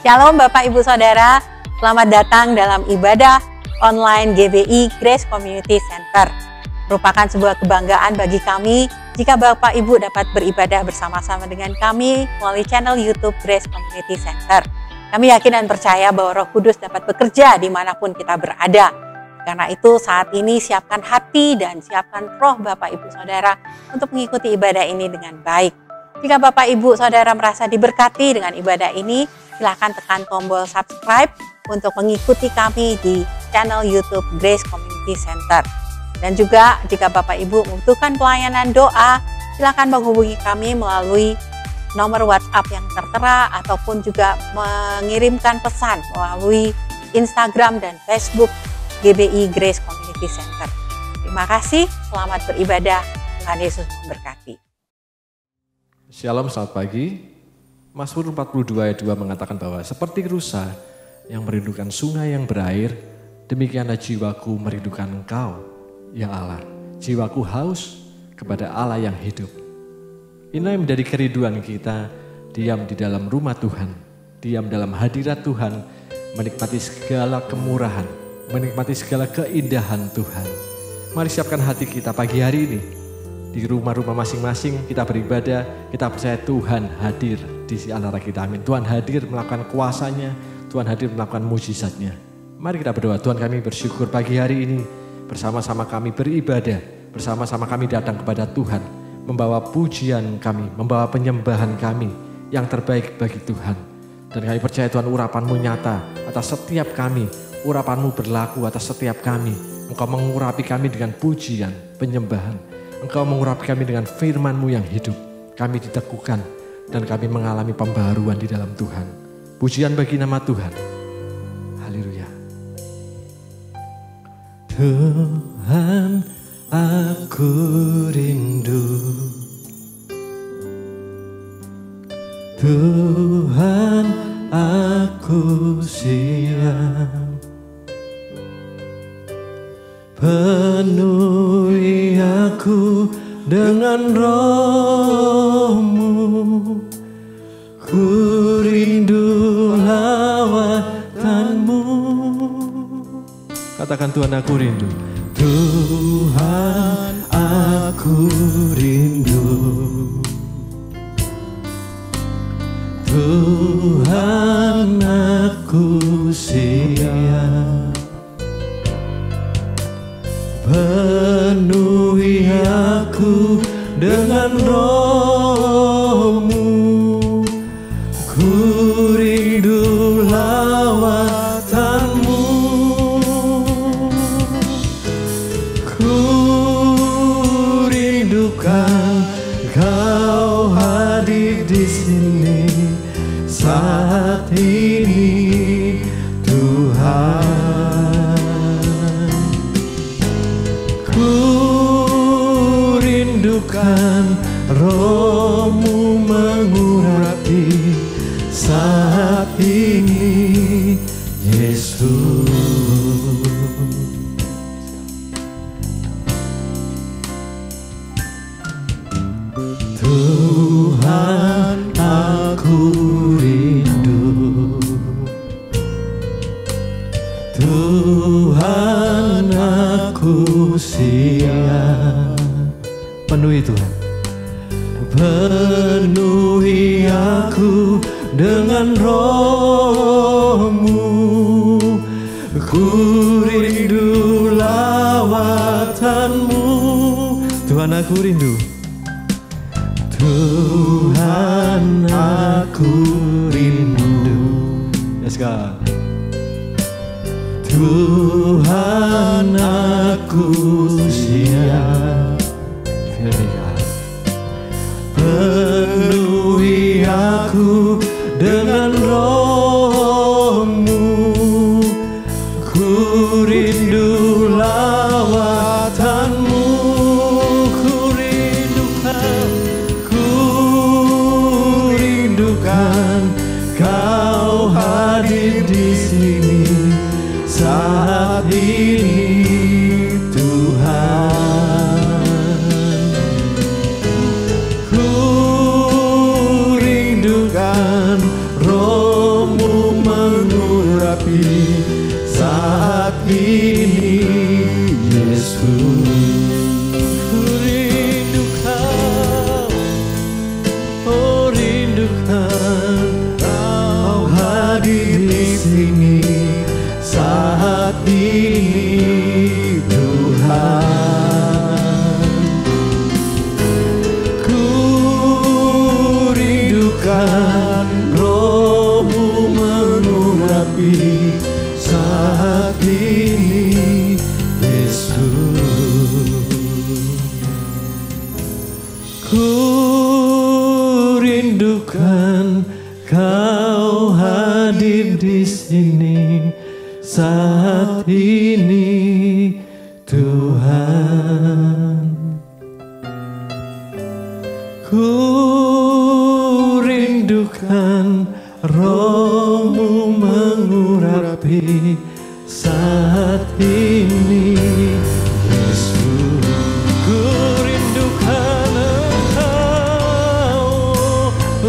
Shalom Bapak Ibu Saudara, selamat datang dalam ibadah online GBI Grace Community Center. Merupakan sebuah kebanggaan bagi kami jika Bapak Ibu dapat beribadah bersama-sama dengan kami melalui channel YouTube Grace Community Center. Kami yakin dan percaya bahwa Roh Kudus dapat bekerja dimanapun kita berada. Karena itu saat ini siapkan hati dan siapkan roh Bapak Ibu Saudara untuk mengikuti ibadah ini dengan baik. Jika Bapak Ibu Saudara merasa diberkati dengan ibadah ini, silakan tekan tombol subscribe untuk mengikuti kami di channel YouTube Grace Community Center. Dan juga jika Bapak Ibu membutuhkan pelayanan doa, silakan menghubungi kami melalui nomor WhatsApp yang tertera ataupun juga mengirimkan pesan melalui Instagram dan Facebook GBI Grace Community Center. Terima kasih, selamat beribadah, Tuhan Yesus memberkati. Shalom, selamat pagi. Mazmur 42 ayat 2 mengatakan bahwa seperti rusa yang merindukan sungai yang berair, demikianlah jiwaku merindukan Engkau, ya Allah. Jiwaku haus kepada Allah yang hidup. Inilah yang menjadi kerinduan kita, diam di dalam rumah Tuhan, diam dalam hadirat Tuhan, menikmati segala kemurahan, menikmati segala keindahan Tuhan. Mari siapkan hati kita pagi hari ini. Di rumah-rumah masing-masing kita beribadah, kita percaya Tuhan hadir di antara kita. Amin. Tuhan hadir melakukan kuasanya, Tuhan hadir melakukan mujizatnya. Mari kita berdoa. Tuhan, kami bersyukur pagi hari ini bersama-sama kami beribadah, bersama-sama kami datang kepada Tuhan, membawa pujian kami, membawa penyembahan kami yang terbaik bagi Tuhan. Dan kami percaya Tuhan, urapan-Mu nyata atas setiap kami, urapan-Mu berlaku atas setiap kami. Engkau mengurapi kami dengan pujian, penyembahan. Engkau mengurapi kami dengan firman-Mu yang hidup. Kami diteguhkan dan kami mengalami pembaharuan di dalam Tuhan. Pujian bagi nama Tuhan. Haleluya. Tuhan, aku rindu. Tuhan, aku siap. Penuhi aku dengan Roh-Mu, ku rindu lawatan-Mu. Katakan, Tuhan, aku rindu. Tuhan, aku rindu. Tuhan, aku siap. Penuhi aku dengan Roh-Mu, ku rindu lawatan-Mu. Ku rindukan Kau hadir di sini saat ini, Tuhan. Roh-Mu mengurapi saat ini, Yesus. Tuhan, aku rindu. Tuhan, aku siap. Penuhi Tuhan. Penuhi aku dengan Roh-Mu, ku rindu lawatan-Mu. Tuhan, aku rindu. Tuhan, aku rindu. Yes, God. Tuhan, aku siap. Penuhi aku dengan Roh-Mu, ku rindu lawatan-Mu. Ku rindukan Kau hadir di sini saat ini, Tuhan. Ku rindukan Roh-Mu mengurapi saat ini, Yesus. Ku rindukan Kau hadir di sini saat ini, Tuhan. Ku rindukan Roh-Mu mengurapi saat ini, Yesus. Ku rindukan Engkau,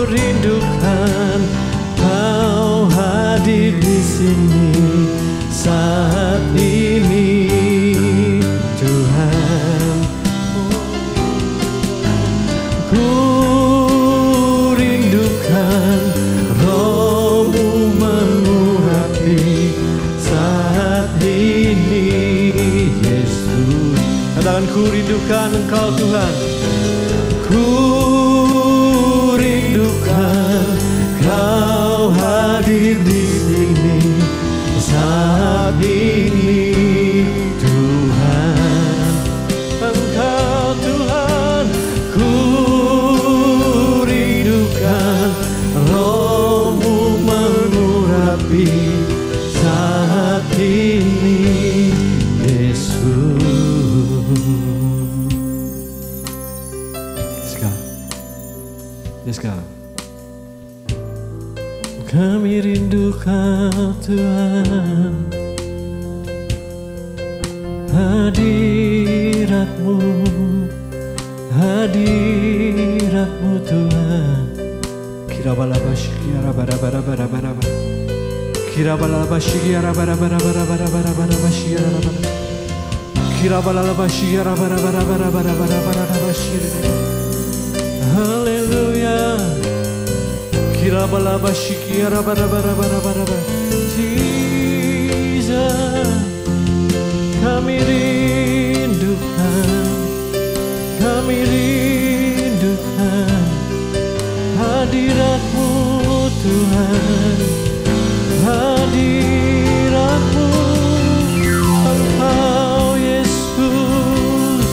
rindukan Kau hadir di sini saat ini, Tuhan. Ku rindukan Roh-Mu mengurapi saat ini, Yesus. Katakan, ku rindukan Engkau, Tuhan. Ku rindukan Kau hadir di sini saat ini, Tuhan. Engkau, Tuhan, ku rindukan Roh-Mu mengurapi saat ini, Yesus. Yes, God. Kami rindu Kau, Tuhan, hadirat-Mu, hadirat-Mu, Tuhan. Kirabalabashikirabarabarabarabaraba, kirabalabashikirabarabarabarabarabarabarabashirabara, kirabalabashikirabarabarabarabarabarabarabashirabara. Haleluya. Kirabalabashikirabarabarabarabaraba. Jesus, kami rindukan hadirat-Mu, Tuhan, hadirat-Mu. Engkau, Yesus,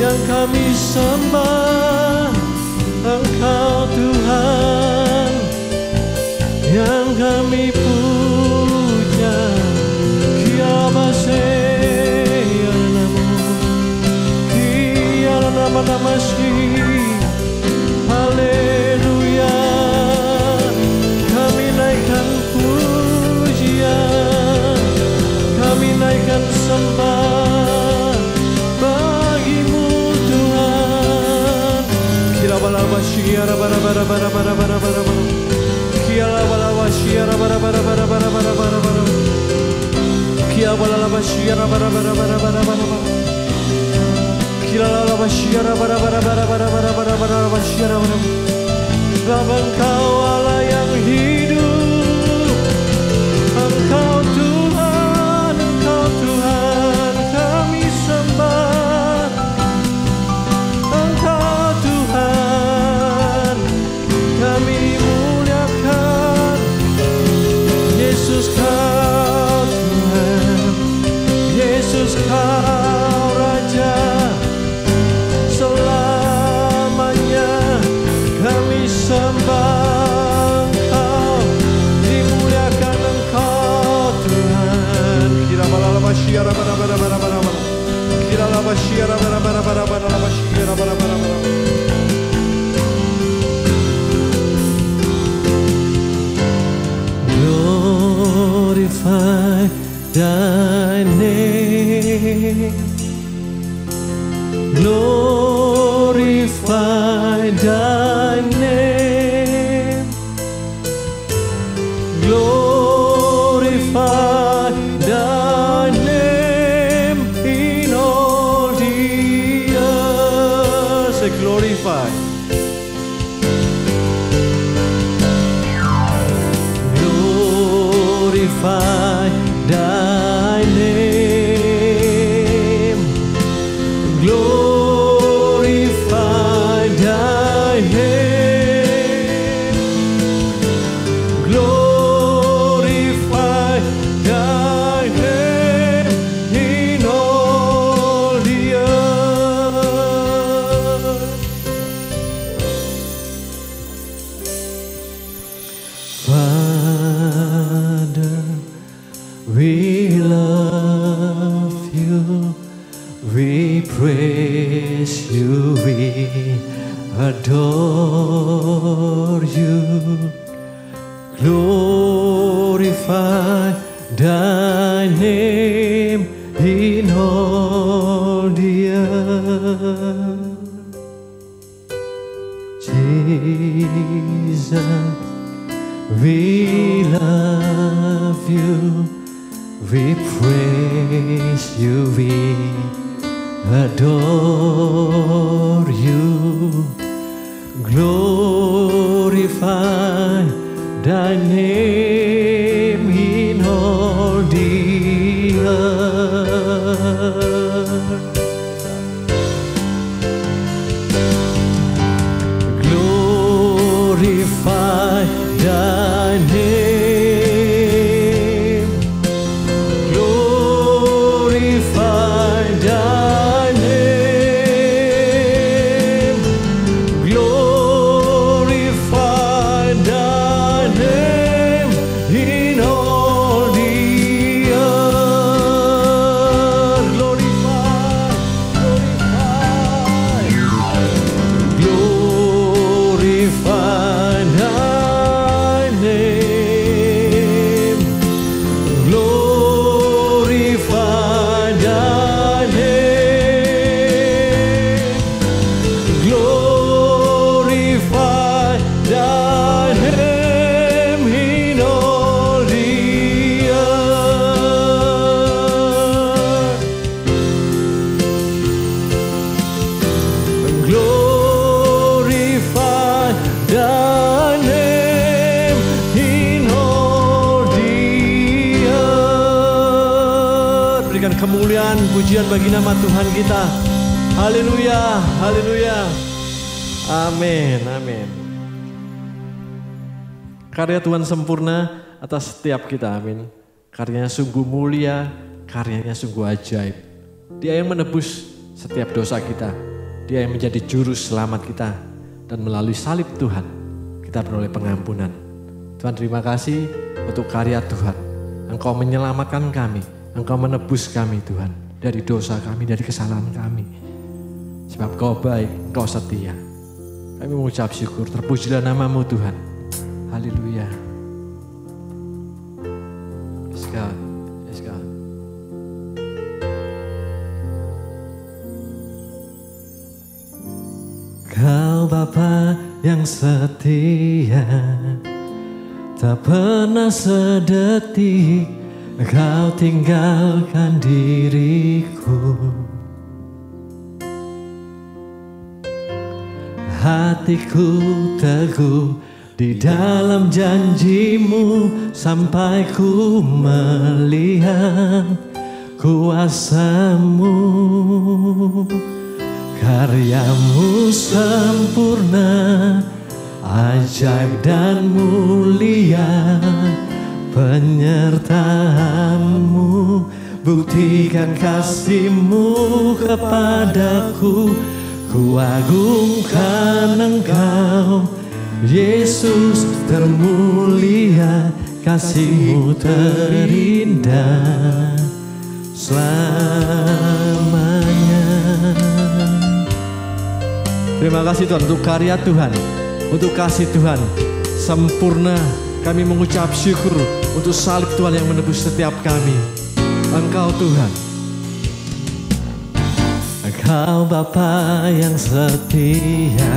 yang kami sembah. Engkau, Tuhan, yang kami puja. Haleluya. Kami naikkan pujian, kami naikkan sembah bagi-Mu, Tuhan. Kirabalabashiyara bara-bara-bara-bara-bara-bara-bara. Kirabalabashiyara bara-bara-bara-bara-bara-bara-bara. Kirabalabashiyara bara-bara-bara-bara-bara-bara. Kirabalabashiyara bara-bara-bara-bara-bara-bara-bara-bara. Sebab Engkau Allah yang hidup, Engkau Tuhan, Engkau Tuhan, kami sembah. Engkau Tuhan, kami muliakan. Yesus Kau Tuhan, Yesus Kau Raja, selamanya kami sembah Engkau, dimuliakan Engkau Tuhan. Kirabalabashiyara bara-bara-bara-bara-bara. Kirabalabashiyara bara-bara-bara-bara-bara-bara. Glorify Thy name, glorify Thy name, glorify Thy name in all the earth. Say glorify. Glorify Thy name, glorify glorify thy name in all the earth. Jesus, we love you, we praise you, we adore you. Glorify thy name in all the earth. Glorify thy name. Glorify thy name. Glorify thy name in all the earth. Glorify, glorify. Glorify thy name. Glorify thy name. Glorify thy name in all the earth. Glorify thy name in all the earth. Berikan kemuliaan, pujian bagi nama Tuhan kita. Haleluya, haleluya. Amin, amin. Karya Tuhan sempurna atas setiap kita, amin. Karyanya sungguh mulia, karyanya sungguh ajaib. Dia yang menebus setiap dosa kita. Dia yang menjadi juru selamat kita. Dan melalui salib Tuhan, kita beroleh pengampunan. Tuhan, terima kasih untuk karya Tuhan. Engkau menyelamatkan kami, Engkau menebus kami Tuhan. Dari dosa kami, dari kesalahan kami. Sebab Kau baik, Engkau setia. Kami mengucap syukur, terpujilah nama-Mu Tuhan. Haleluya. Yes God, yes God. Kau Bapa yang setia, tak pernah sedetik Kau tinggalkan diriku. Hatiku teguh di dalam janji-Mu sampai ku melihat kuasa-Mu. Karya-Mu sempurna, ajaib dan mulia. Penyertaan-Mu buktikan kasih-Mu kepadaku. Ku agungkan Engkau, Yesus termulia. Kasih-Mu terindah selamanya. Terima kasih Tuhan untuk karya Tuhan, untuk kasih Tuhan sempurna. Kami mengucap syukur untuk salib Tuhan yang menebus setiap kami. Engkau Tuhan, Engkau Bapa yang setia,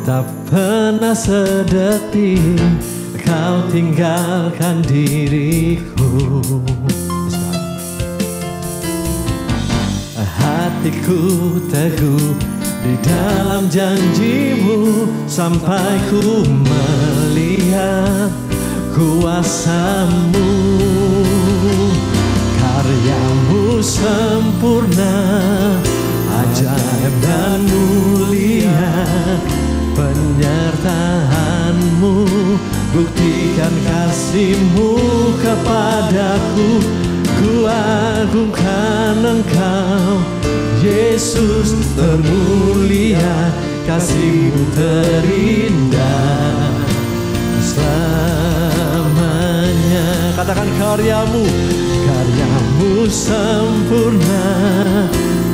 tak pernah sedetik Kau tinggalkan diriku. Hatiku teguh di dalam janji-Mu sampai ku melihat kuasa-Mu. Karya-Mu sempurna, ajaib dan mulia. Penyertaan-Mu buktikan kasih-Mu kepadaku. Ku agungkan Engkau, Yesus termulia. Kasih-Mu terindah selamanya. Katakan karya-Mu, karya-Mu sempurna,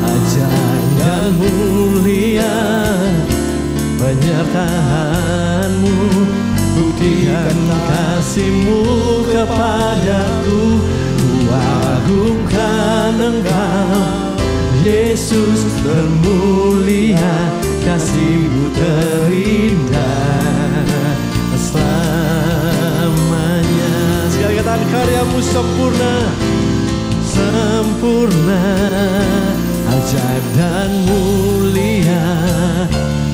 ajaib dan mulia. Penyertaan-Mu buktikan kasih-Mu kepadaku. Ku agungkan Engkau, Yesus termulia, kasih-Mu terindah selamanya. Sekali katakan, karya-Mu sempurna, sempurna, ajaib dan mulia.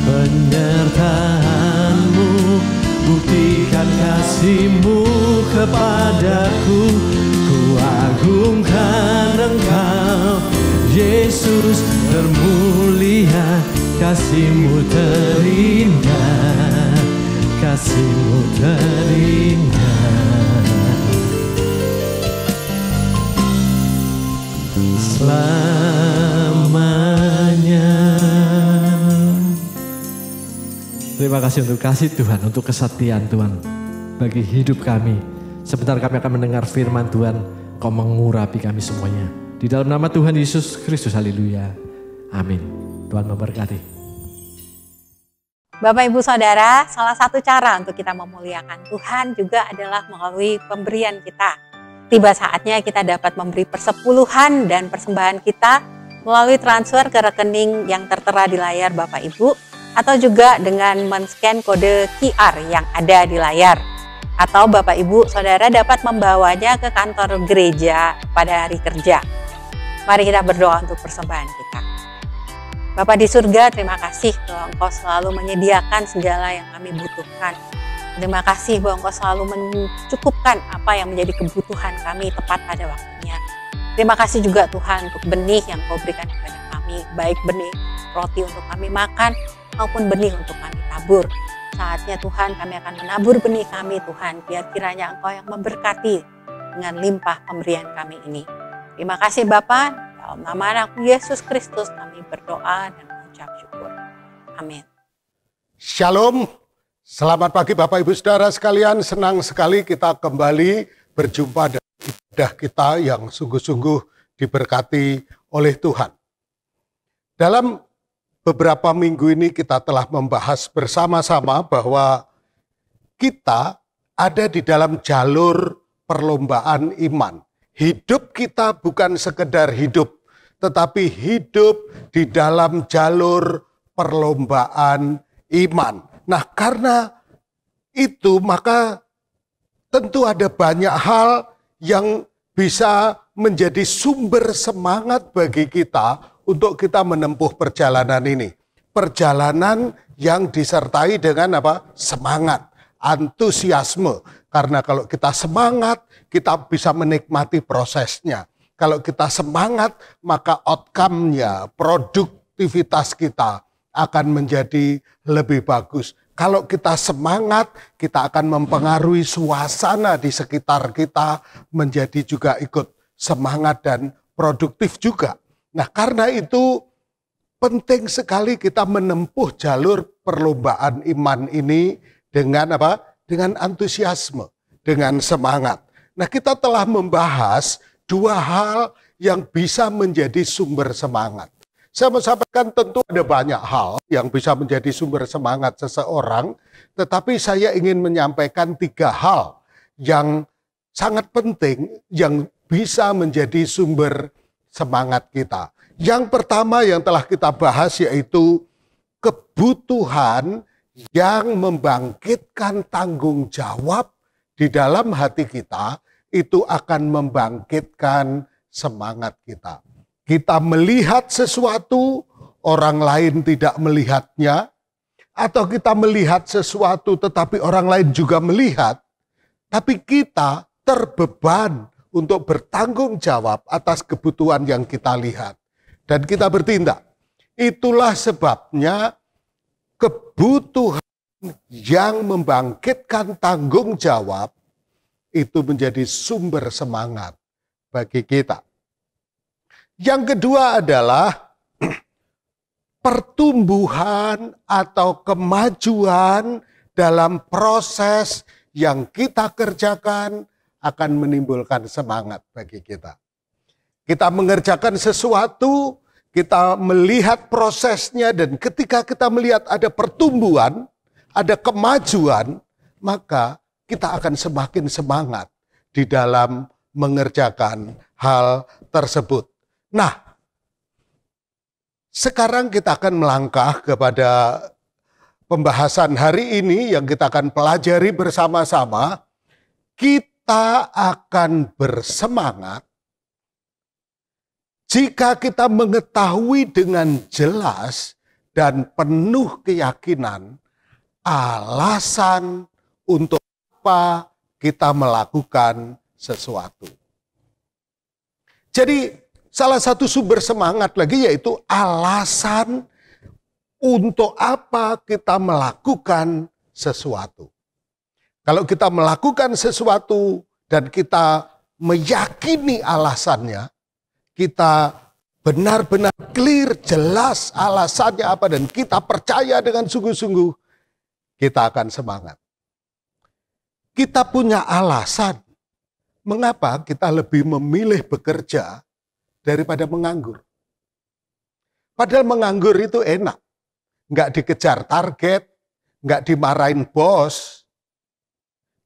Penyertaan-Mu, buktikan kasih-Mu kepadaku. Ku agungkan Engkau, Yesus termulia, kasih-Mu terindah, kasih-Mu terindah selamanya. Terima kasih untuk kasih Tuhan, untuk kesetiaan Tuhan bagi hidup kami. Sebentar kami akan mendengar firman Tuhan, Kau mengurapi kami semuanya. Di dalam nama Tuhan Yesus Kristus, haleluya. Amin. Tuhan memberkati. Bapak Ibu Saudara, salah satu cara untuk kita memuliakan Tuhan juga adalah melalui pemberian kita. Tiba saatnya kita dapat memberi persepuluhan dan persembahan kita melalui transfer ke rekening yang tertera di layar Bapak Ibu, atau juga dengan men-scan kode QR yang ada di layar. Atau Bapak Ibu Saudara dapat membawanya ke kantor gereja pada hari kerja. Mari kita berdoa untuk persembahan kita. Bapa di surga, terima kasih bahwa Engkau selalu menyediakan segala yang kami butuhkan. Terima kasih bahwa Engkau selalu mencukupkan apa yang menjadi kebutuhan kami tepat pada waktunya. Terima kasih juga Tuhan untuk benih yang Kau berikan kepada kami, baik benih roti untuk kami makan maupun benih untuk kami tabur. Saatnya Tuhan kami akan menabur benih kami Tuhan, biar kiranya Engkau yang memberkati dengan limpah pemberian kami ini. Terima kasih Bapa, dalam nama Anak Yesus Kristus kami berdoa dan mengucap syukur. Amin. Shalom, selamat pagi Bapak Ibu Saudara sekalian, senang sekali kita kembali berjumpa dan ibadah kita yang sungguh-sungguh diberkati oleh Tuhan. Dalam beberapa minggu ini kita telah membahas bersama-sama bahwa kita ada di dalam jalur perlombaan iman. Hidup kita bukan sekedar hidup, tetapi hidup di dalam jalur perlombaan iman. Nah, karena itu maka tentu ada banyak hal yang bisa menjadi sumber semangat bagi kita untuk kita menempuh perjalanan ini. Perjalanan yang disertai dengan apa? Semangat, antusiasme. Karena kalau kita semangat, kita bisa menikmati prosesnya. Kalau kita semangat, maka outcome-nya, produktivitas kita akan menjadi lebih bagus. Kalau kita semangat, kita akan mempengaruhi suasana di sekitar kita menjadi juga ikut semangat dan produktif juga. Nah, karena itu penting sekali kita menempuh jalur perlombaan iman ini dengan apa? Dengan antusiasme, dengan semangat. Nah, kita telah membahas dua hal yang bisa menjadi sumber semangat. Saya mau sampaikan tentu ada banyak hal yang bisa menjadi sumber semangat seseorang, tetapi saya ingin menyampaikan tiga hal yang sangat penting yang bisa menjadi sumber semangat kita. Yang pertama yang telah kita bahas yaitu kebutuhan yang membangkitkan tanggung jawab di dalam hati kita, itu akan membangkitkan semangat kita. Kita melihat sesuatu, orang lain tidak melihatnya, atau kita melihat sesuatu tetapi orang lain juga melihat, tapi kita terbeban untuk bertanggung jawab atas kebutuhan yang kita lihat. Dan kita bertindak. Itulah sebabnya kebutuhan yang membangkitkan tanggung jawab itu menjadi sumber semangat bagi kita. Yang kedua adalah pertumbuhan atau kemajuan dalam proses yang kita kerjakan akan menimbulkan semangat bagi kita. Kita mengerjakan sesuatu, kita melihat prosesnya, dan ketika kita melihat ada pertumbuhan, ada kemajuan, maka kita akan semakin semangat. di dalam mengerjakan hal tersebut. Nah, sekarang kita akan melangkah kepada pembahasan hari ini yang kita akan pelajari bersama-sama. Kita akan bersemangat jika kita mengetahui dengan jelas dan penuh keyakinan alasan untuk apa kita melakukan sesuatu. Jadi salah satu sumber semangat lagi yaitu alasan untuk apa kita melakukan sesuatu. Kalau kita melakukan sesuatu dan kita meyakini alasannya, kita benar-benar clear, jelas alasannya apa, dan kita percaya dengan sungguh-sungguh, kita akan semangat. Kita punya alasan mengapa kita lebih memilih bekerja daripada menganggur. Padahal menganggur itu enak. Nggak dikejar target, nggak dimarahin bos,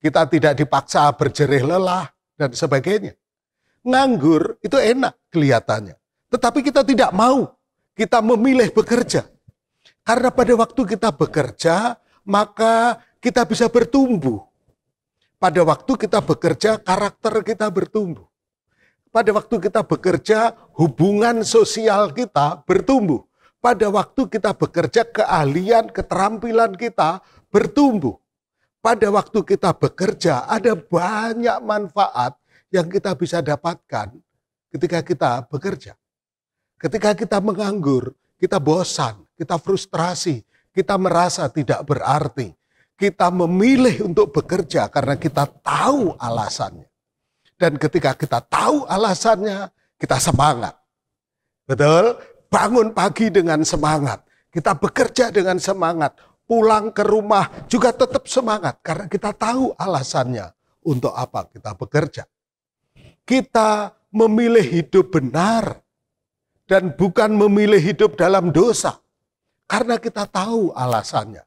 kita tidak dipaksa berjerih lelah, dan sebagainya. Nganggur itu enak kelihatannya. Tetapi kita tidak mau. Kita memilih bekerja. Karena pada waktu kita bekerja, maka kita bisa bertumbuh. Pada waktu kita bekerja, karakter kita bertumbuh. Pada waktu kita bekerja, hubungan sosial kita bertumbuh. Pada waktu kita bekerja, keahlian, keterampilan kita bertumbuh. Pada waktu kita bekerja, ada banyak manfaat yang kita bisa dapatkan ketika kita bekerja. Ketika kita menganggur, kita bosan, kita frustrasi, kita merasa tidak berarti. Kita memilih untuk bekerja karena kita tahu alasannya. Dan ketika kita tahu alasannya, kita semangat. Betul? Bangun pagi dengan semangat. Kita bekerja dengan semangat. Pulang ke rumah juga tetap semangat karena kita tahu alasannya untuk apa kita bekerja. Kita memilih hidup benar dan bukan memilih hidup dalam dosa. Karena kita tahu alasannya.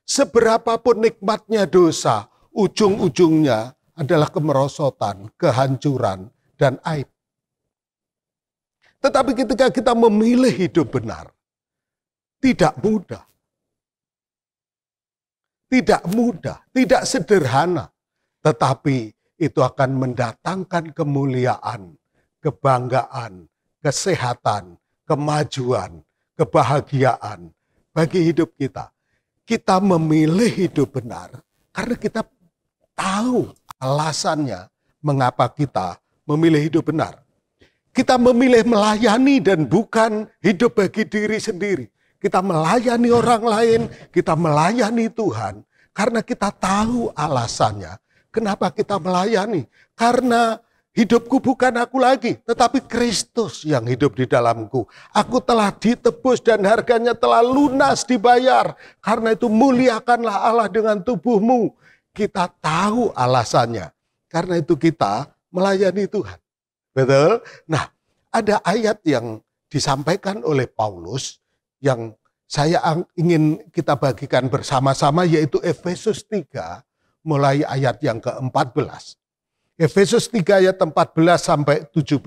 Seberapapun nikmatnya dosa, ujung-ujungnya adalah kemerosotan, kehancuran, dan aib. Tetapi ketika kita memilih hidup benar, tidak mudah. Tidak mudah, tidak sederhana. Tetapi itu akan mendatangkan kemuliaan, kebanggaan, kesehatan, kemajuan, kebahagiaan bagi hidup kita. Kita memilih hidup benar karena kita tahu alasannya mengapa kita memilih hidup benar. Kita memilih melayani dan bukan hidup bagi diri sendiri. Kita melayani orang lain, kita melayani Tuhan karena kita tahu alasannya. Kenapa kita melayani? Karena hidupku bukan aku lagi, tetapi Kristus yang hidup di dalamku. Aku telah ditebus dan harganya telah lunas dibayar. Karena itu muliakanlah Allah dengan tubuhmu. Kita tahu alasannya. Karena itu kita melayani Tuhan. Betul? Nah, ada ayat yang disampaikan oleh Paulus yang saya ingin kita bagikan bersama-sama, yaitu Efesus 3 mulai ayat yang ke-14. Efesus 3 ayat 14 sampai 17.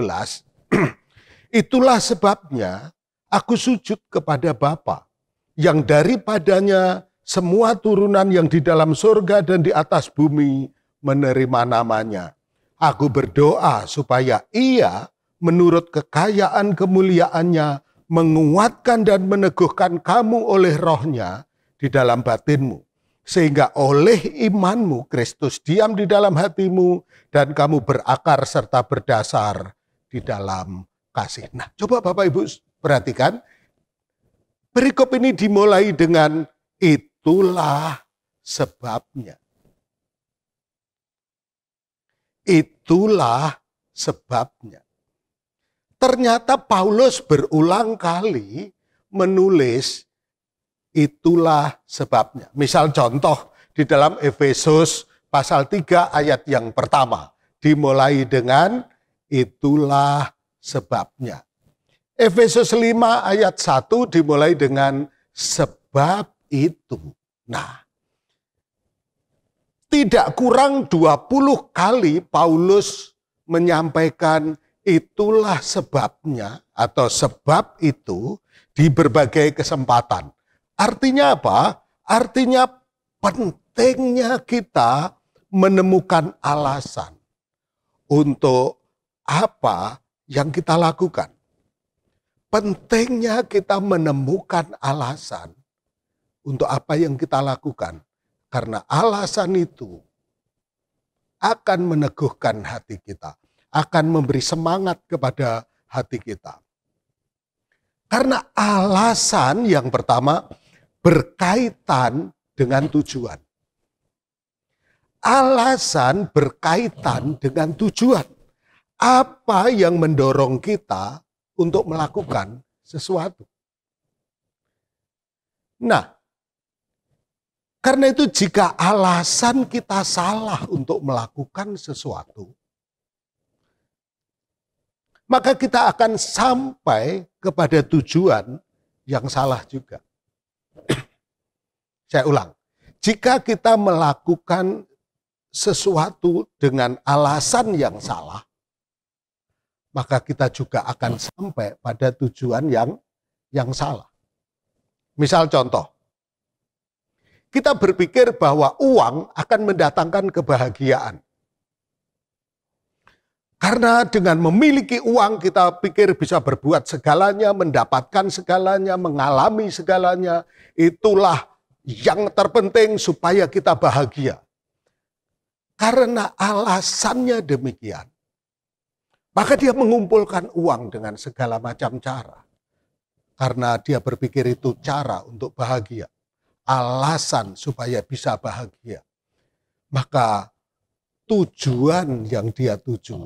Itulah sebabnya aku sujud kepada Bapa yang daripadanya semua turunan yang di dalam surga dan di atas bumi menerima namanya. Aku berdoa supaya Ia menurut kekayaan kemuliaannya menguatkan dan meneguhkan kamu oleh rohnya di dalam batinmu. Sehingga oleh imanmu Kristus diam di dalam hatimu dan kamu berakar serta berdasar di dalam kasih. Nah, coba Bapak Ibu perhatikan. Perikop ini dimulai dengan itulah sebabnya. Itulah sebabnya. Ternyata Paulus berulang kali menulis itulah sebabnya. Misal contoh di dalam Efesus pasal 3 ayat yang pertama. Dimulai dengan itulah sebabnya. Efesus 5 ayat 1 dimulai dengan sebab itu. Nah, Tidak kurang 20 kali Paulus menyampaikan itulah sebabnya atau sebab itu di berbagai kesempatan. Artinya apa? Artinya pentingnya kita menemukan alasan untuk apa yang kita lakukan. Pentingnya kita menemukan alasan untuk apa yang kita lakukan. Karena alasan itu akan meneguhkan hati kita, akan memberi semangat kepada hati kita. Karena alasan yang pertama berkaitan dengan tujuan. Alasan berkaitan dengan tujuan. Apa yang mendorong kita untuk melakukan sesuatu. Nah, karena itu jika alasan kita salah untuk melakukan sesuatu, maka kita akan sampai kepada tujuan yang salah juga. Saya ulang, jika kita melakukan sesuatu dengan alasan yang salah, maka kita juga akan sampai pada tujuan yang salah. Misal contoh, kita berpikir bahwa uang akan mendatangkan kebahagiaan. Karena dengan memiliki uang kita pikir bisa berbuat segalanya, mendapatkan segalanya, mengalami segalanya. Itulah yang terpenting supaya kita bahagia. Karena alasannya demikian, maka dia mengumpulkan uang dengan segala macam cara. Karena dia berpikir itu cara untuk bahagia. Alasan supaya bisa bahagia. Maka tujuan yang dia tuju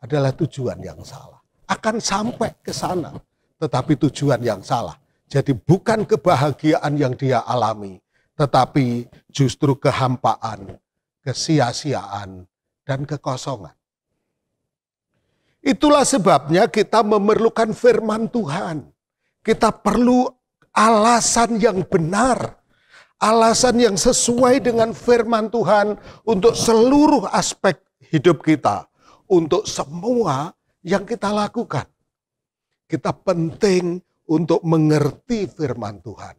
adalah tujuan yang salah. Akan sampai ke sana, tetapi tujuan yang salah. Jadi bukan kebahagiaan yang dia alami, tetapi justru kehampaan, kesia-siaan, dan kekosongan. Itulah sebabnya kita memerlukan firman Tuhan. Kita perlu alasan yang benar. Alasan yang sesuai dengan firman Tuhan untuk seluruh aspek hidup kita. Untuk semua yang kita lakukan. Kita penting untuk mengerti firman Tuhan.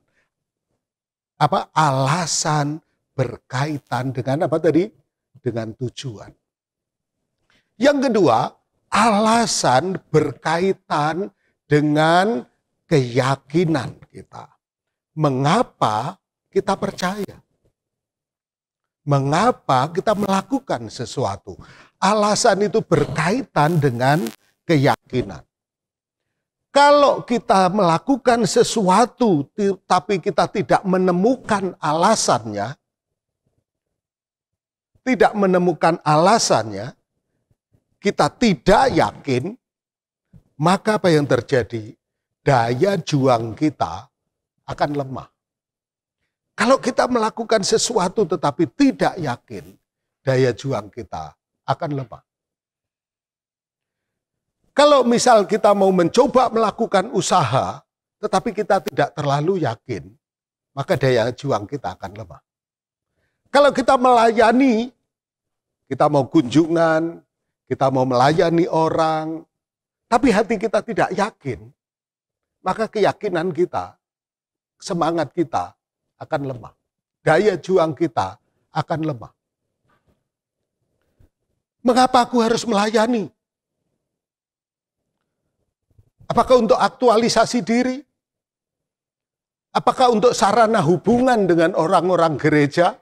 Apa alasan berkaitan dengan apa tadi? Dengan tujuan. Yang kedua, alasan berkaitan dengan keyakinan kita. Mengapa kita percaya? Mengapa kita melakukan sesuatu? Alasan itu berkaitan dengan keyakinan. Kalau kita melakukan sesuatu tapi kita tidak menemukan alasannya, kita tidak yakin, maka apa yang terjadi? Daya juang kita akan lemah. Kalau kita melakukan sesuatu tetapi tidak yakin, daya juang kita akan lemah. Kalau misal kita mau mencoba melakukan usaha, tetapi kita tidak terlalu yakin, maka daya juang kita akan lemah. Kalau kita melayani, kita mau kunjungan, kita mau melayani orang, tapi hati kita tidak yakin, maka keyakinan kita, semangat kita akan lemah. Daya juang kita akan lemah. Mengapa aku harus melayani? Apakah untuk aktualisasi diri? Apakah untuk sarana hubungan dengan orang-orang gereja?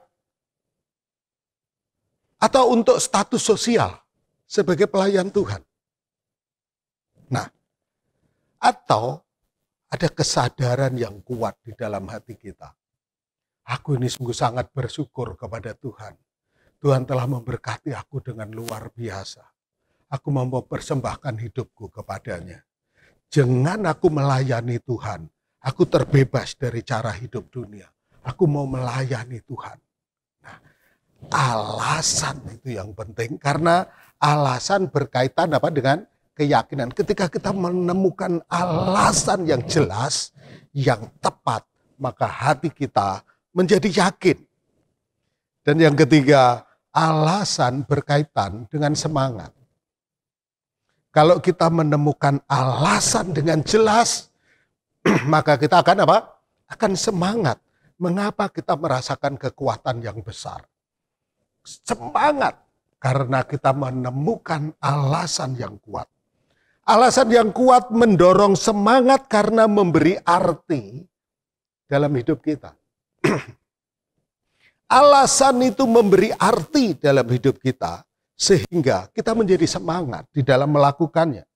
Atau untuk status sosial sebagai pelayan Tuhan? Nah, atau ada kesadaran yang kuat di dalam hati kita. Aku ini sungguh sangat bersyukur kepada Tuhan. Tuhan telah memberkati aku dengan luar biasa. Aku mau mempersembahkan hidupku kepadanya. Jangan aku melayani Tuhan. Aku terbebas dari cara hidup dunia. Aku mau melayani Tuhan. Nah, alasan itu yang penting. Karena alasan berkaitan apa dengan keyakinan. Ketika kita menemukan alasan yang jelas, yang tepat, maka hati kita menjadi yakin. Dan yang ketiga, alasan berkaitan dengan semangat. Kalau kita menemukan alasan dengan jelas, maka kita akan apa? Akan semangat. Mengapa kita merasakan kekuatan yang besar? Semangat karena kita menemukan alasan yang kuat. Alasan yang kuat mendorong semangat karena memberi arti dalam hidup kita. Alasan itu memberi arti dalam hidup kita sehingga kita menjadi semangat di dalam melakukannya.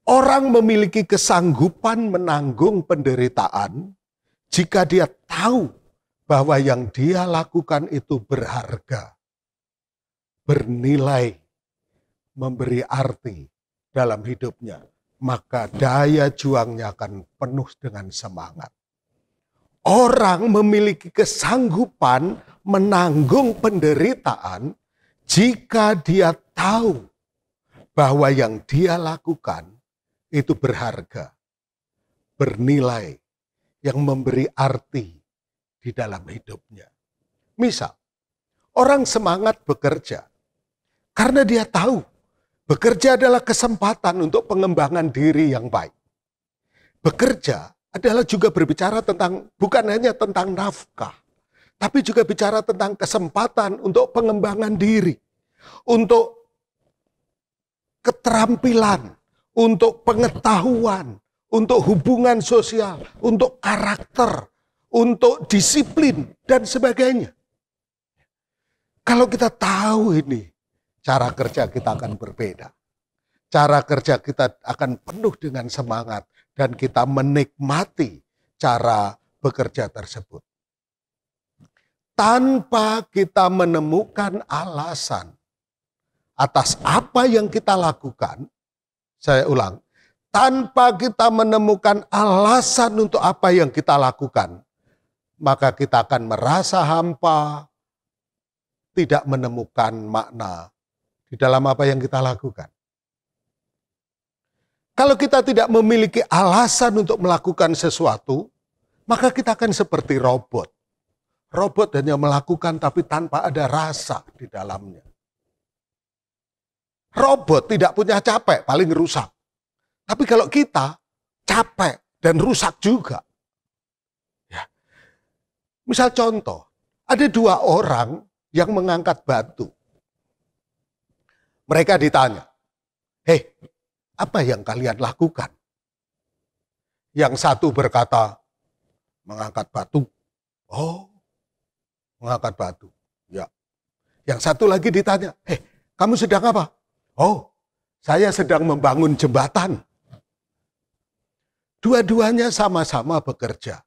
Orang memiliki kesanggupan menanggung penderitaan jika dia tahu bahwa yang dia lakukan itu berharga, bernilai, memberi arti dalam hidupnya, maka daya juangnya akan penuh dengan semangat. Orang memiliki kesanggupan menanggung penderitaan jika dia tahu bahwa yang dia lakukan itu berharga, bernilai, yang memberi arti di dalam hidupnya. Misal, orang semangat bekerja karena dia tahu bekerja adalah kesempatan untuk pengembangan diri yang baik. Bekerja adalah juga berbicara tentang, bukan hanya tentang nafkah, tapi juga bicara tentang kesempatan untuk pengembangan diri, untuk keterampilan, untuk pengetahuan, untuk hubungan sosial, untuk karakter, untuk disiplin, dan sebagainya. Kalau kita tahu ini, cara kerja kita akan berbeda. Cara kerja kita akan penuh dengan semangat dan kita menikmati cara bekerja tersebut. Tanpa kita menemukan alasan atas apa yang kita lakukan, saya ulang, tanpa kita menemukan alasan untuk apa yang kita lakukan, maka kita akan merasa hampa, tidak menemukan makna di dalam apa yang kita lakukan. Kalau kita tidak memiliki alasan untuk melakukan sesuatu, maka kita akan seperti robot. Robot hanya melakukan tapi tanpa ada rasa di dalamnya. Robot tidak punya capek, paling rusak. Tapi kalau kita capek dan rusak juga. Ya. Misal contoh, ada dua orang yang mengangkat batu. Mereka ditanya, "Hei, apa yang kalian lakukan?" Yang satu berkata, "Mengangkat batu." "Oh, mengangkat batu." Ya. Yang satu lagi ditanya, "Hei, kamu sedang apa?" "Oh, saya sedang membangun jembatan." Dua-duanya sama-sama bekerja.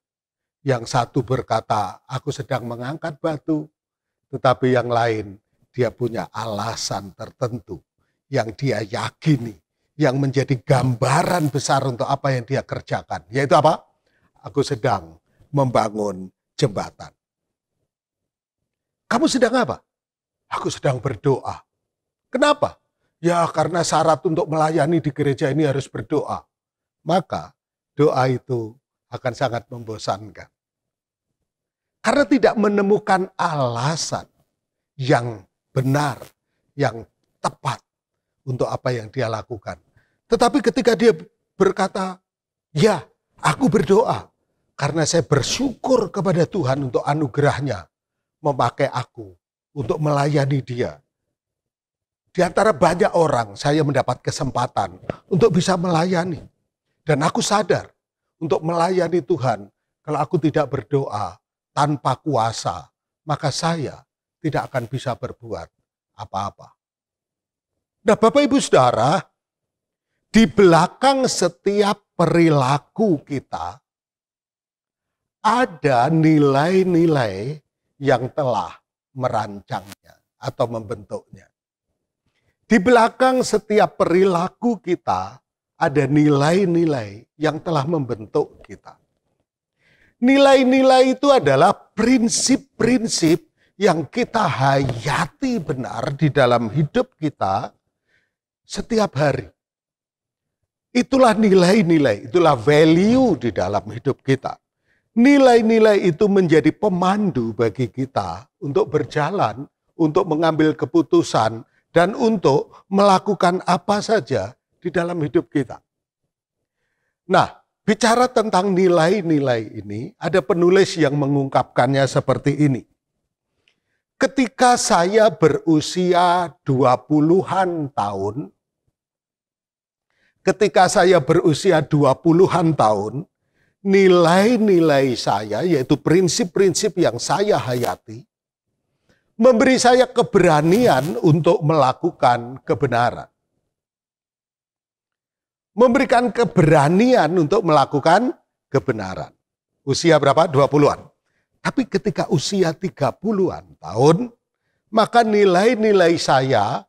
Yang satu berkata, "Aku sedang mengangkat batu." Tetapi yang lain, dia punya alasan tertentu yang dia yakini, yang menjadi gambaran besar untuk apa yang dia kerjakan. Yaitu apa? Aku sedang membangun jembatan. Kamu sedang apa? Aku sedang berdoa. Kenapa? Ya karena syarat untuk melayani di gereja ini harus berdoa. Maka doa itu akan sangat membosankan. Karena tidak menemukan alasan yang benar, yang tepat untuk apa yang dia lakukan. Tetapi ketika dia berkata, "Ya, aku berdoa karena saya bersyukur kepada Tuhan untuk anugerahnya memakai aku untuk melayani dia. Di antara banyak orang saya mendapat kesempatan untuk bisa melayani. Dan aku sadar untuk melayani Tuhan, kalau aku tidak berdoa tanpa kuasa, maka saya tidak akan bisa berbuat apa-apa." Nah, Bapak Ibu Saudara, di belakang setiap perilaku kita ada nilai-nilai yang telah merancangnya atau membentuknya. Di belakang setiap perilaku kita ada nilai-nilai yang telah membentuk kita. Nilai-nilai itu adalah prinsip-prinsip yang kita hayati benar di dalam hidup kita setiap hari. Itulah nilai-nilai, itulah value di dalam hidup kita. Nilai-nilai itu menjadi pemandu bagi kita untuk berjalan, untuk mengambil keputusan, dan untuk melakukan apa saja di dalam hidup kita. Nah, bicara tentang nilai-nilai ini, ada penulis yang mengungkapkannya seperti ini. Ketika saya berusia 20-an tahun, nilai-nilai saya, yaitu prinsip-prinsip yang saya hayati, memberi saya keberanian untuk melakukan kebenaran. Memberikan keberanian untuk melakukan kebenaran. Usia berapa? 20-an. Tapi ketika usia 30-an tahun, maka nilai-nilai saya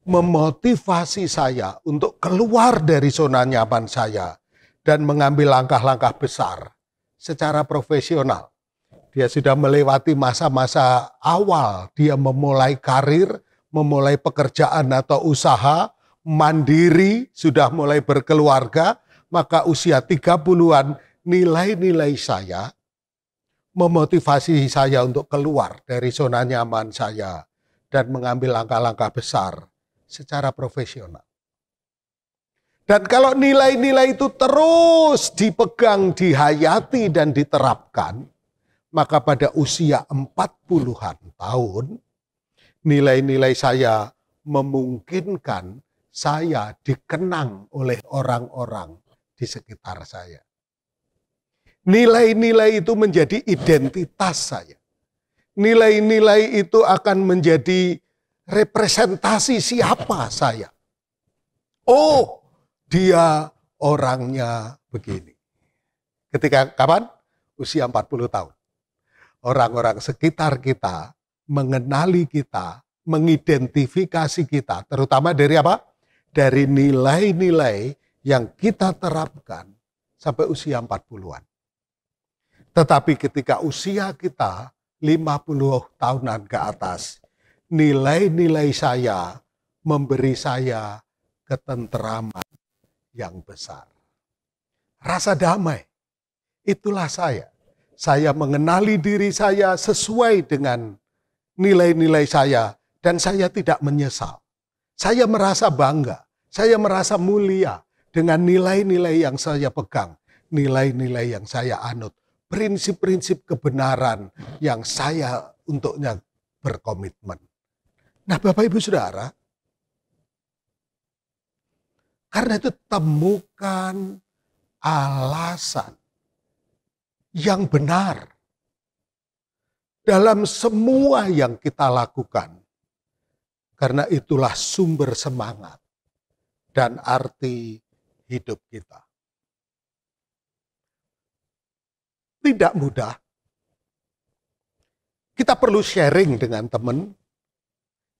memotivasi saya untuk keluar dari zona nyaman saya dan mengambil langkah-langkah besar secara profesional. Dia sudah melewati masa-masa awal, dia memulai karir, memulai pekerjaan atau usaha, mandiri, sudah mulai berkeluarga, maka usia 30-an nilai-nilai saya memotivasi saya untuk keluar dari zona nyaman saya dan mengambil langkah-langkah besar secara profesional. Dan kalau nilai-nilai itu terus dipegang, dihayati dan diterapkan, maka pada usia 40-an tahun, nilai-nilai saya memungkinkan saya dikenang oleh orang-orang di sekitar saya. Nilai-nilai itu menjadi identitas saya. Nilai-nilai itu akan menjadi representasi siapa saya. Oh, dia orangnya begini. Ketika kapan? Usia 40 tahun. Orang-orang sekitar kita mengenali kita, mengidentifikasi kita, terutama dari apa? Dari nilai-nilai yang kita terapkan sampai usia 40-an. Tetapi ketika usia kita 50 tahunan ke atas, nilai-nilai saya memberi saya ketenteraman yang besar. Rasa damai, itulah saya. Saya mengenali diri saya sesuai dengan nilai-nilai saya dan saya tidak menyesal. Saya merasa bangga, saya merasa mulia dengan nilai-nilai yang saya pegang, nilai-nilai yang saya anut. Prinsip-prinsip kebenaran yang saya untuknya berkomitmen. Nah, Bapak Ibu Saudara, karena itu temukan alasan yang benar dalam semua yang kita lakukan. Karena itulah sumber semangat dan arti hidup kita. Tidak mudah. Kita perlu sharing dengan teman.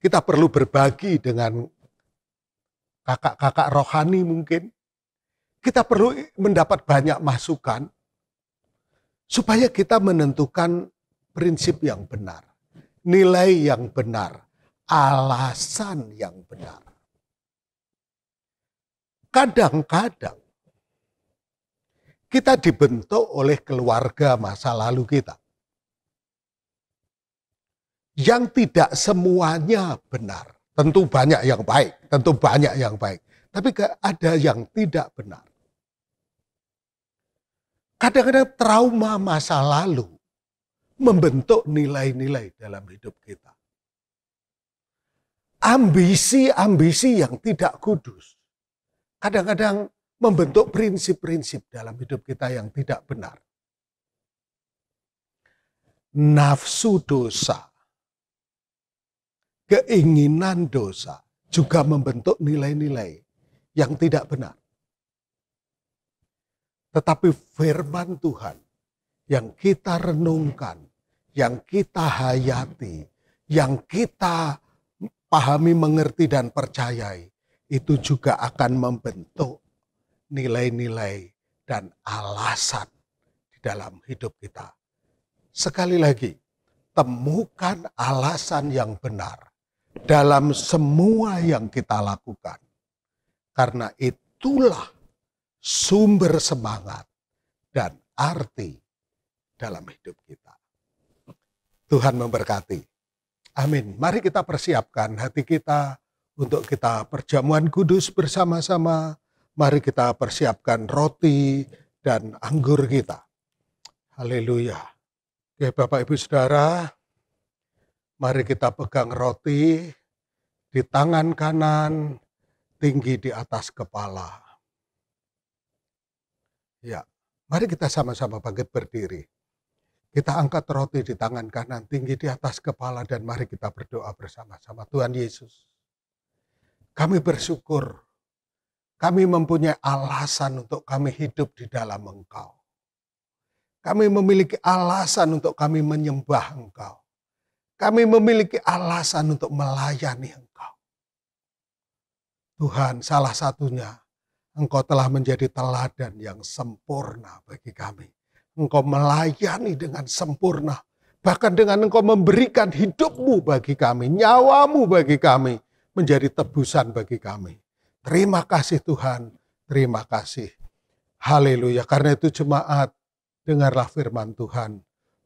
Kita perlu berbagi dengan kakak-kakak rohani mungkin. Kita perlu mendapat banyak masukan. Supaya kita menentukan prinsip yang benar. Nilai yang benar. Alasan yang benar. Kadang-kadang kita dibentuk oleh keluarga masa lalu kita. Yang tidak semuanya benar. Tentu banyak yang baik. Tapi ada yang tidak benar. Kadang-kadang trauma masa lalu membentuk nilai-nilai dalam hidup kita. Ambisi-ambisi yang tidak kudus. Kadang-kadang membentuk prinsip-prinsip dalam hidup kita yang tidak benar. Nafsu dosa, keinginan dosa juga membentuk nilai-nilai yang tidak benar. Tetapi firman Tuhan yang kita renungkan, yang kita hayati, yang kita pahami, mengerti, dan percayai, itu juga akan membentuk nilai-nilai dan alasan di dalam hidup kita. Sekali lagi, temukan alasan yang benar dalam semua yang kita lakukan. Karena itulah sumber semangat dan arti dalam hidup kita. Tuhan memberkati. Amin. Mari kita persiapkan hati kita untuk kita perjamuan kudus bersama-sama. Mari kita persiapkan roti dan anggur kita. Haleluya. Oke, Bapak Ibu Saudara, mari kita pegang roti di tangan kanan, tinggi di atas kepala. Ya, mari kita sama-sama bangkit berdiri. Kita angkat roti di tangan kanan, tinggi di atas kepala, dan mari kita berdoa bersama-sama. Tuhan Yesus, kami bersyukur, kami mempunyai alasan untuk kami hidup di dalam Engkau. Kami memiliki alasan untuk kami menyembah Engkau. Kami memiliki alasan untuk melayani Engkau. Tuhan, salah satunya, Engkau telah menjadi teladan yang sempurna bagi kami. Engkau melayani dengan sempurna. Bahkan dengan Engkau memberikan hidupmu bagi kami, nyawamu bagi kami, menjadi tebusan bagi kami. Terima kasih Tuhan, terima kasih. Haleluya, karena itu jemaat, dengarlah firman Tuhan.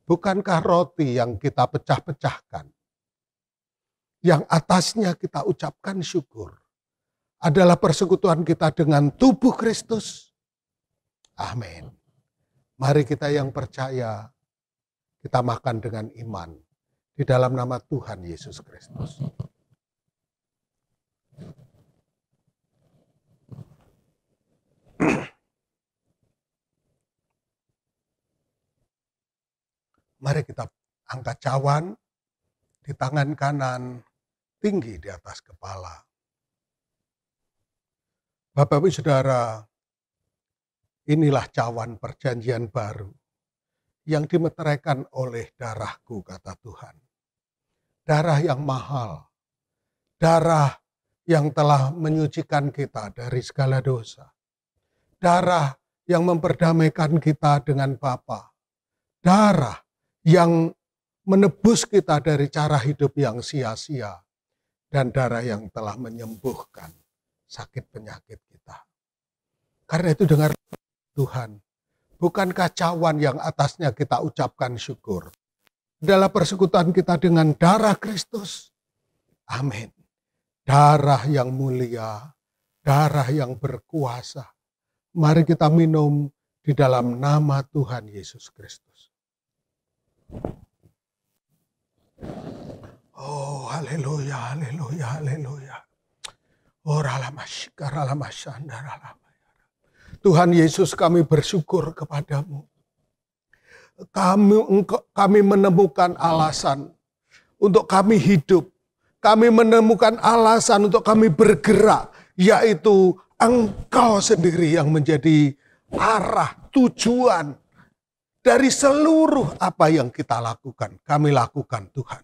Bukankah roti yang kita pecah-pecahkan, yang atasnya kita ucapkan syukur, adalah persekutuan kita dengan tubuh Kristus? Amin. Mari kita yang percaya, kita makan dengan iman di dalam nama Tuhan Yesus Kristus. Mari kita angkat cawan di tangan kanan, tinggi di atas kepala. Bapak Ibu Saudara, inilah cawan perjanjian baru yang dimeteraikan oleh darahku, kata Tuhan. Darah yang mahal, darah yang telah menyucikan kita dari segala dosa. Darah yang memperdamaikan kita dengan Bapa. Darah yang menebus kita dari cara hidup yang sia-sia. Dan darah yang telah menyembuhkan sakit penyakit kita. Karena itu dengar Tuhan, bukankah cawan yang atasnya kita ucapkan syukur adalah persekutuan kita dengan darah Kristus? Amin. Darah yang mulia, darah yang berkuasa. Mari kita minum di dalam nama Tuhan Yesus Kristus. Oh, haleluya, haleluya, haleluya. Tuhan Yesus, kami bersyukur kepadamu. Kami menemukan alasan untuk kami hidup. Kami menemukan alasan untuk kami bergerak, yaitu Engkau sendiri yang menjadi arah, tujuan dari seluruh apa yang kita lakukan. Kami lakukan Tuhan.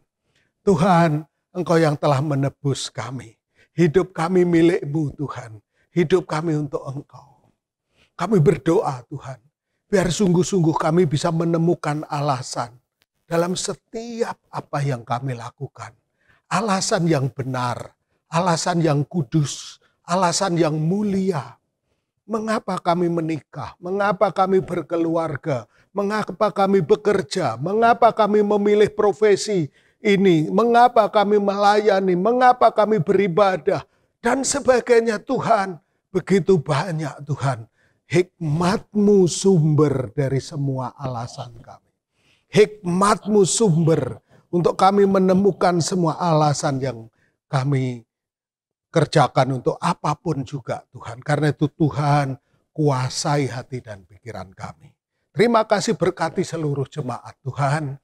Tuhan, Engkau yang telah menebus kami. Hidup kami milik-Mu Tuhan. Hidup kami untuk Engkau. Kami berdoa Tuhan, biar sungguh-sungguh kami bisa menemukan alasan dalam setiap apa yang kami lakukan. Alasan yang benar, alasan yang kudus, alasan yang mulia. Mengapa kami menikah? Mengapa kami berkeluarga? Mengapa kami bekerja? Mengapa kami memilih profesi ini? Mengapa kami melayani? Mengapa kami beribadah? Dan sebagainya Tuhan. Begitu banyak Tuhan. Hikmat-Mu sumber dari semua alasan kami. Hikmat-Mu sumber untuk kami menemukan semua alasan yang kami kerjakan untuk apapun juga Tuhan. Karena itu Tuhan kuasai hati dan pikiran kami. Terima kasih, berkati seluruh jemaat Tuhan.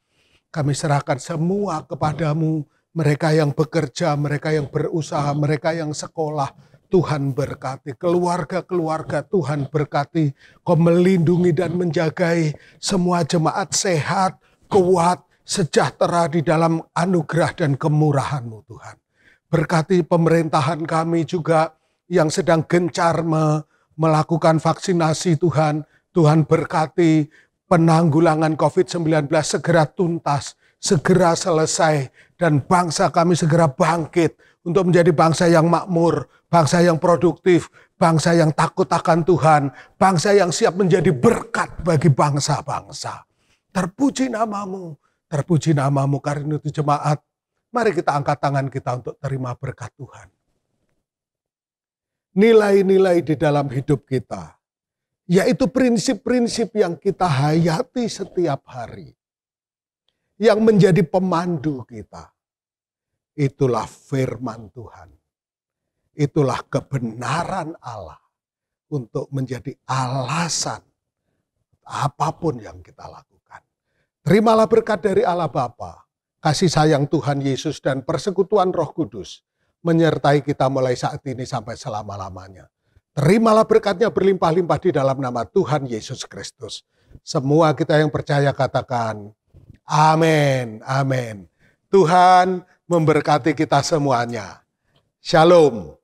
Kami serahkan semua kepadamu. Mereka yang bekerja, mereka yang berusaha, mereka yang sekolah. Tuhan berkati. Keluarga-keluarga Tuhan berkati. Kau melindungi dan menjagai semua jemaat sehat, kuat, sejahtera di dalam anugerah dan kemurahan-Mu Tuhan. Berkati pemerintahan kami juga yang sedang gencar melakukan vaksinasi Tuhan. Tuhan berkati penanggulangan COVID-19 segera tuntas, segera selesai. Dan bangsa kami segera bangkit untuk menjadi bangsa yang makmur, bangsa yang produktif, bangsa yang takut akan Tuhan, bangsa yang siap menjadi berkat bagi bangsa-bangsa. Terpuji namamu karena itu jemaat. Mari kita angkat tangan kita untuk terima berkat Tuhan. Nilai-nilai di dalam hidup kita, yaitu prinsip-prinsip yang kita hayati setiap hari, yang menjadi pemandu kita. Itulah firman Tuhan. Itulah kebenaran Allah untuk menjadi alasan apapun yang kita lakukan. Terimalah berkat dari Allah Bapa, kasih sayang Tuhan Yesus dan persekutuan Roh Kudus menyertai kita mulai saat ini sampai selama-lamanya. Terimalah berkatnya berlimpah-limpah di dalam nama Tuhan Yesus Kristus. Semua kita yang percaya katakan, amin, amin. Tuhan memberkati kita semuanya. Shalom.